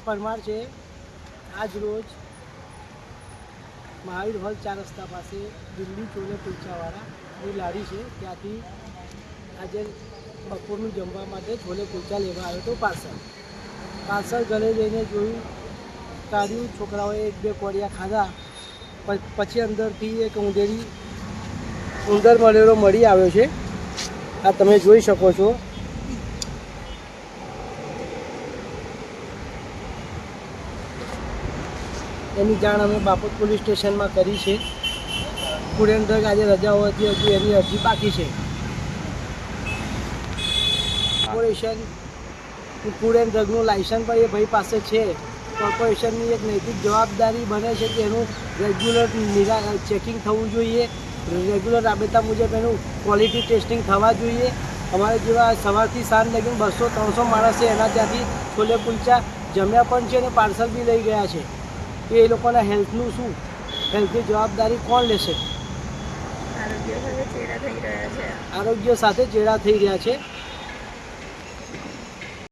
પરમાર છે. આજ રોજ મહાવીર હોલ 4 રસ્તા પાસે દિલ્હી ચોલે કુલચાવાળા એ લારી છે, ત્યાંથી આજે બપોરનું જમવા માટે છોલે કુલચા લેવા આવ્યો હતો. પાર્સલ ઘરે જઈને જોયું, કાઢ્યું, છોકરાઓએ 1-2 કોડિયા ખાધા. પછી અંદરથી એક ઉંદર મળેલો મળી આવ્યો છે. આ તમે જોઈ શકો છો. એની જાણ અમે બાપોદ પોલીસ સ્ટેશનમાં કરી છે. ફૂડ એન્ડ ડ્રગ આજે રજા હોવાથી હજુ એની અરજી બાકી છે. કોર્પોરેશન ફૂડ એન્ડ ડ્રગનું લાયસન્સ પણ એ ભાઈ પાસે છે. કોર્પોરેશનની એક નૈતિક જવાબદારી બને છે કે એનું રેગ્યુલર ચેકિંગ થવું જોઈએ. રેગ્યુલર રાબેતા મુજબ એનું ક્વોલિટી ટેસ્ટિંગ થવા જોઈએ. અમારે જેવા સવારથી સાંજ લગીને 200-300 માણસે એના ત્યાંથી છોલે કુલચા જમ્યા પણ છે અને પાર્સલ બી લઈ ગયા છે. તો એ લોકોના હેલ્થનું શું? હેલ્થની જવાબદારી કોણ લેશે? આરોગ્ય સાથે ચેડા થઈ રહ્યા છે. આરોગ્ય સાથે ચેડા થઈ રહ્યા છે.